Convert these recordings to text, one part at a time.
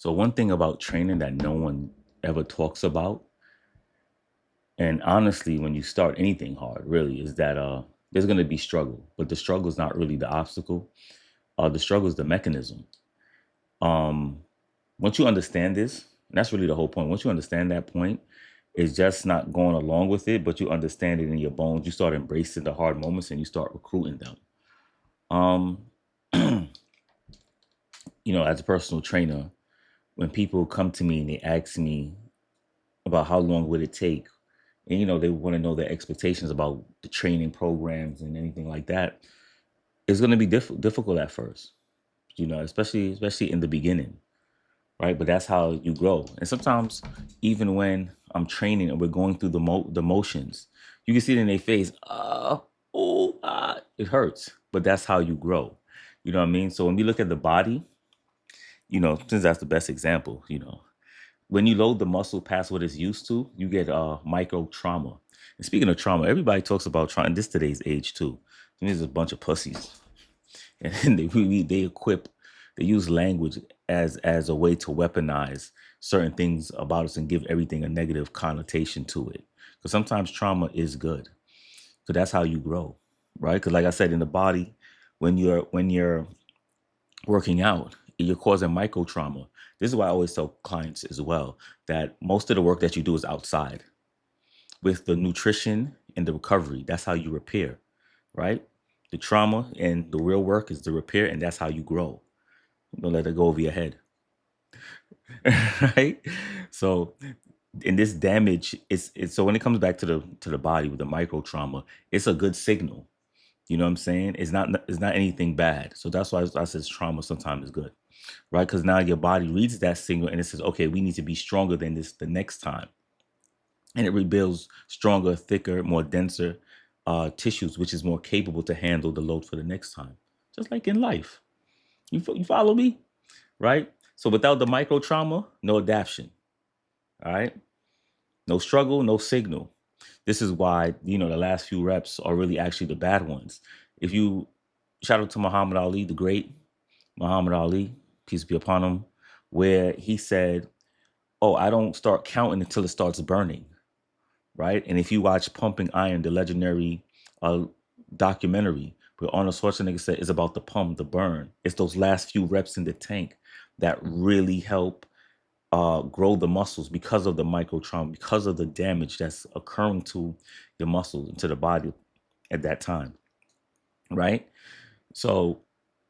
So one thing about training that no one ever talks about, and honestly, when you start anything hard, really, is that there's gonna be struggle, but the struggle is not really the obstacle. The struggle is the mechanism. Um, Once you understand this, and that's really the whole point. Once you understand that point, it's just not going along with it, but you understand it in your bones. You start embracing the hard moments and you start recruiting them. Um, as a personal trainer, when people come to me and they ask me about how long would it take, and they want to know their expectations about the training programs and anything like that, it's going to be difficult at first, especially in the beginning, right? But that's how you grow. And sometimes, even when I'm training and we're going through the motions, you can see it in their face. It hurts, but that's how you grow. You know what I mean? So when we look at the body, since that's the best example, when you load the muscle past what it's used to, you get micro trauma. And speaking of trauma, everybody talks about trauma. And this today's age too. There's a bunch of pussies, and they use language as a way to weaponize certain things about us and give everything a negative connotation to it. Because sometimes trauma is good. So that's how you grow, right? Because like I said, in the body, when you're working out, you're causing micro trauma. This is why I always tell clients as well that most of the work that you do is outside with the nutrition and the recovery. That's how you repair, right? The trauma and the real work is the repair, and that's how you grow. Don't let it go over your head, right? So, in this damage, it's so when it comes back to the body with the micro trauma, it's a good signal. You know what I'm saying? It's not anything bad. So that's why I says trauma sometimes is good, right? Because now your body reads that signal and it says, okay, we need to be stronger than this the next time, and it rebuilds stronger, thicker, more denser tissues, which is more capable to handle the load for the next time. Just like in life, you follow me, right? So without the micro trauma, no adaptation. All right, no struggle, no signal. This is why the last few reps are really actually the bad ones. If you shout out to Muhammad Ali, the great Muhammad Ali, peace be upon him, where he said, "Oh, I don't start counting until it starts burning." Right? And if you watch Pumping Iron, the legendary uh, documentary where Arnold Schwarzenegger said it's about the pump, the burn. It's those last few reps in the tank that really help grow the muscles because of the micro trauma, because of the damage that's occurring to your muscles and to the body at that time, right? So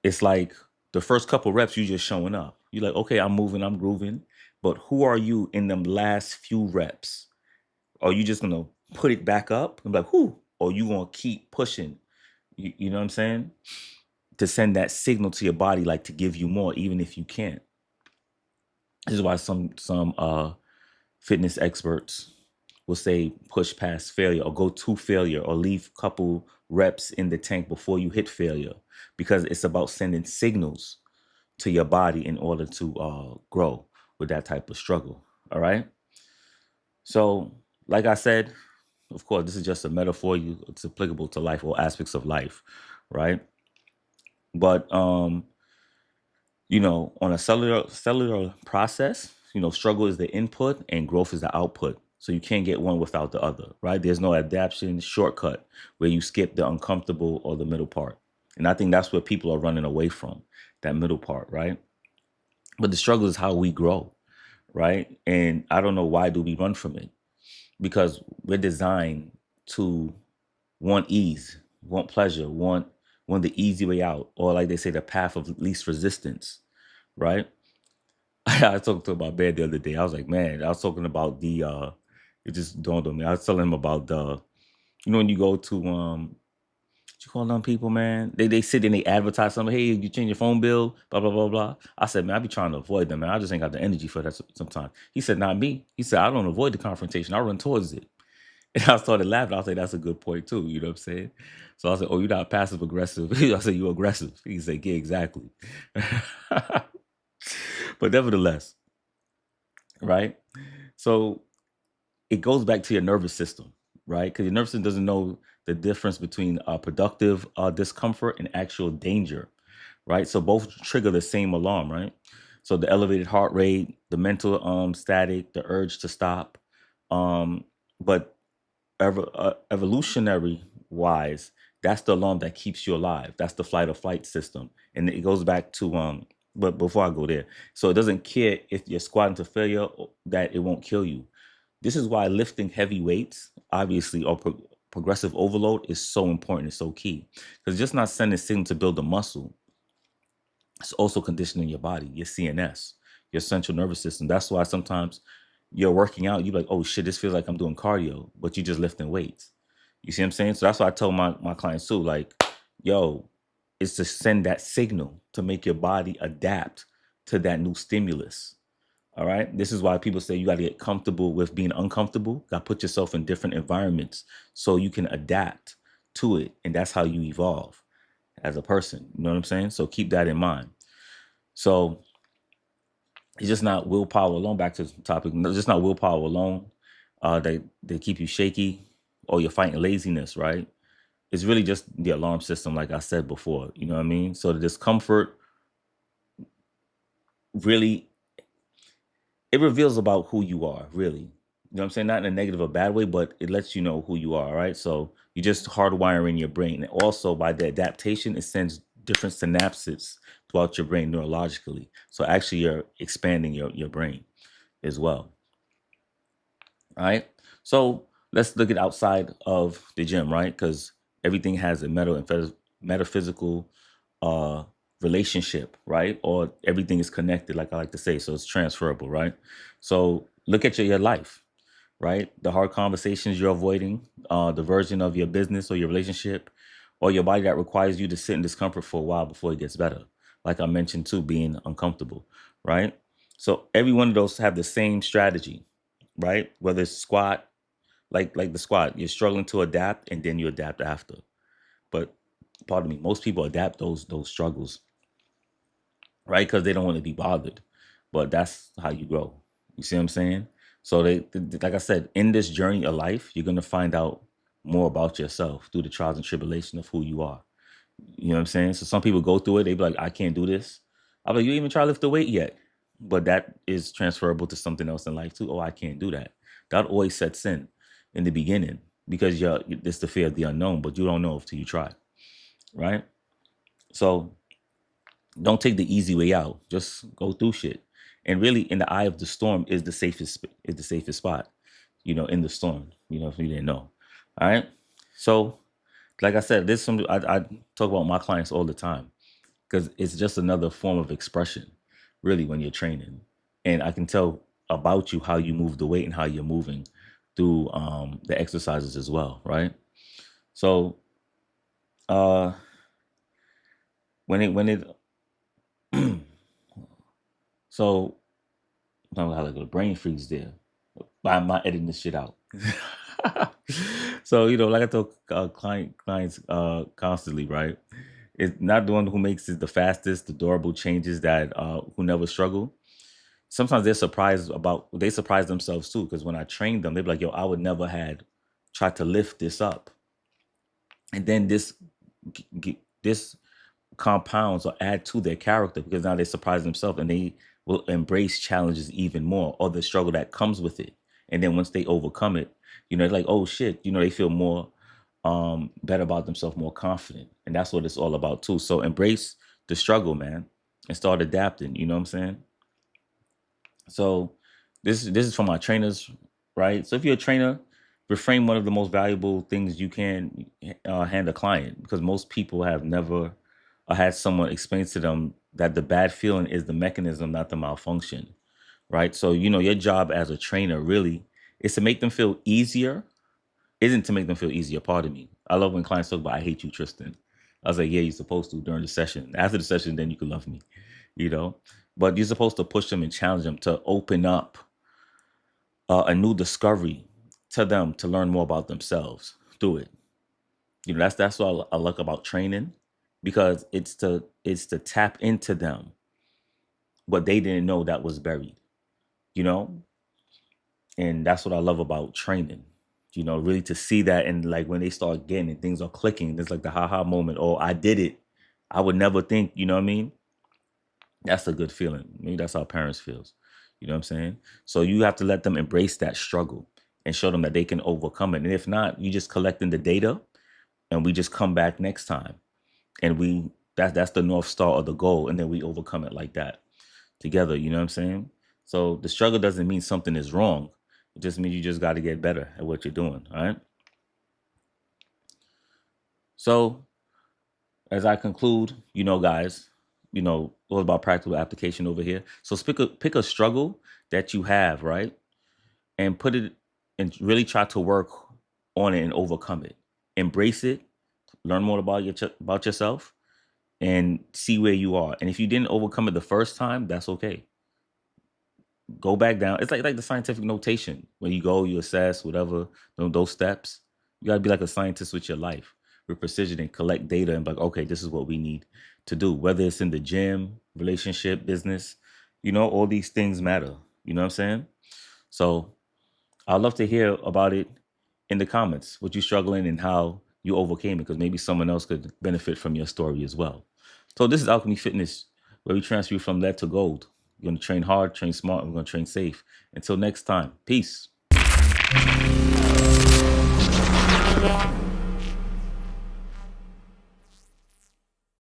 it's like the first couple reps, you just showing up. You're like, okay, I'm moving, I'm grooving, but who are you in them last few reps? Are you just gonna put it back up and be like, whoo, or you gonna keep pushing? You know what I'm saying? To send that signal to your body, like to give you more, even if you can't. This is why some fitness experts will say push past failure or go to failure or leave a couple reps in the tank before you hit failure, because it's about sending signals to your body in order to grow with that type of struggle. All right. So, like I said, of course, this is just a metaphor. It's applicable to life, all aspects of life, right? But on a cellular process, struggle is the input and growth is the output. So you can't get one without the other, right? There's no adaptation shortcut where you skip the uncomfortable or the middle part. And I think that's what people are running away from, that middle part, right? But the struggle is how we grow, right? And I don't know why do we run from it, because we're designed to want ease, want pleasure, want the easy way out, or like they say, the path of least resistance, right? I talked to my man the other day. I was like, man, I was talking about it just dawned on me. I was telling him about when you go to what you call them people, man? They sit and they advertise something. Hey, you change your phone bill, blah blah blah blah. I said, man, I be trying to avoid them, man. I just ain't got the energy for that sometimes. He said, not me. He said, I don't avoid the confrontation. I run towards it. And I started laughing. I was like, that's a good point too. You know what I'm saying? So I said, oh, you're not passive aggressive. I said, you're aggressive. He said, yeah, exactly. But nevertheless, right? So it goes back to your nervous system, right? Because your nervous system doesn't know the difference between productive discomfort and actual danger, right? So both trigger the same alarm, right? So the elevated heart rate, the mental static, the urge to stop. Um, but evolutionary wise, that's the alarm that keeps you alive. That's the flight or flight system. And it goes back to but before I go there, so it doesn't care if you're squatting to failure, that it won't kill you. This is why lifting heavy weights, obviously, or progressive overload is so important. It's so key because just not sending a signal to build a muscle, it's also conditioning your body, your CNS, your central nervous system. That's why sometimes you're working out, you're like, oh shit, this feels like I'm doing cardio, but you're just lifting weights. You see what I'm saying? So that's why I tell my clients too, like, yo, it's to send that signal to make your body adapt to that new stimulus. All right. This is why people say you got to get comfortable with being uncomfortable. Got to put yourself in different environments so you can adapt to it. And that's how you evolve as a person. You know what I'm saying? So keep that in mind. So it's just not willpower alone. Back to the topic, it's just not willpower alone. They keep you shaky, or you're fighting laziness, right? It's really just the alarm system, like I said before. You know what I mean? So the discomfort really, it reveals about who you are, really. You know what I'm saying? Not in a negative or bad way, but it lets you know who you are, right? So you just hardwiring your brain. And also by the adaptation, it sends different synapses throughout your brain neurologically. So actually you're expanding your brain as well. All right. So let's look at outside of the gym, right? Because everything has a metaphysical uh relationship, right? Or everything is connected, like I like to say. So it's transferable, right? So look at your life, right? The hard conversations you're avoiding, the version of your business or your relationship, or your body that requires you to sit in discomfort for a while before it gets better. Like I mentioned too, being uncomfortable, right? So every one of those have the same strategy, right? Whether it's squat, like the squat, you're struggling to adapt and then you adapt after. But pardon me, most people adapt those struggles, right? Because they don't want to be bothered. But that's how you grow. You see what I'm saying? So like I said, in this journey of life, you're gonna find out more about yourself through the trials and tribulation of who you are. You know what I'm saying? So some people go through it, they be like, I can't do this. I'm like, you even try to lift the weight yet? But that is transferable to something else in life too. Oh, I can't do that. That always sets in the beginning because it's the fear of the unknown, but you don't know until you try, right? So don't take the easy way out. Just go through shit. And really, in the eye of the storm is the safest spot. In the storm. If you didn't know. All right. So, like I said, this is something I talk about my clients all the time because it's just another form of expression, really, when you're training. And I can tell about you how you move the weight and how you're moving through the exercises as well, right? So, uh, when it so I'm gonna have like a brain freeze there. But I'm not editing this shit out. So like I tell clients constantly, right? It's not the one who makes it the fastest, the durable changes that who never struggle. Sometimes they surprise themselves too, because when I train them, they be like, "Yo, I would never had tried to lift this up," and then this compounds or add to their character because now they surprise themselves and they will embrace challenges even more or the struggle that comes with it. And then once they overcome it, it's like, oh shit, they feel more better about themselves, more confident. And that's what it's all about too. So embrace the struggle, man, and start adapting. You know what I'm saying? So this is for my trainers, right? So if you're a trainer, reframe one of the most valuable things you can hand a client because most people have never had someone explain to them that the bad feeling is the mechanism, not the malfunction, right? So your job as a trainer really is to make them feel easier. Isn't to make them feel easier. Pardon me. I love when clients talk about "I hate you, Tristan." I was like, yeah, you're supposed to during the session. After the session, then you can love me, you know. But you're supposed to push them and challenge them to open up a new discovery to them to learn more about themselves through it. That's what I like about training because it's to tap into them what they didn't know that was buried, you know? And that's what I love about training. Really to see that and like when they start getting it, things are clicking. There's like the haha moment. Oh, I did it. I would never think, you know what I mean? That's a good feeling. Maybe that's how parents feels. You know what I'm saying? So you have to let them embrace that struggle and show them that they can overcome it. And if not, you just collecting the data and we just come back next time. And that's the North Star or the goal. And then we overcome it like that together. You know what I'm saying? So the struggle doesn't mean something is wrong. It just means you just got to get better at what you're doing. All right. So as I conclude, guys, all about practical application over here. So pick a struggle that you have, right? And put it and really try to work on it and overcome it. Embrace it, learn more about yourself and see where you are. And if you didn't overcome it the first time, that's okay. Go back down. It's like the scientific notation. When you go, you assess, whatever, those steps. You gotta be like a scientist with your life, with precision and collect data and be like, okay, this is what we need to do. Whether it's in the gym, relationship, business, all these things matter. You know what I'm saying? So I'd love to hear about it in the comments, what you're struggling and how you overcame it, because maybe someone else could benefit from your story as well. So this is Alchemy Fitness, where we transfer you from lead to gold. You're going to train hard, train smart, and we're going to train safe. Until next time, peace.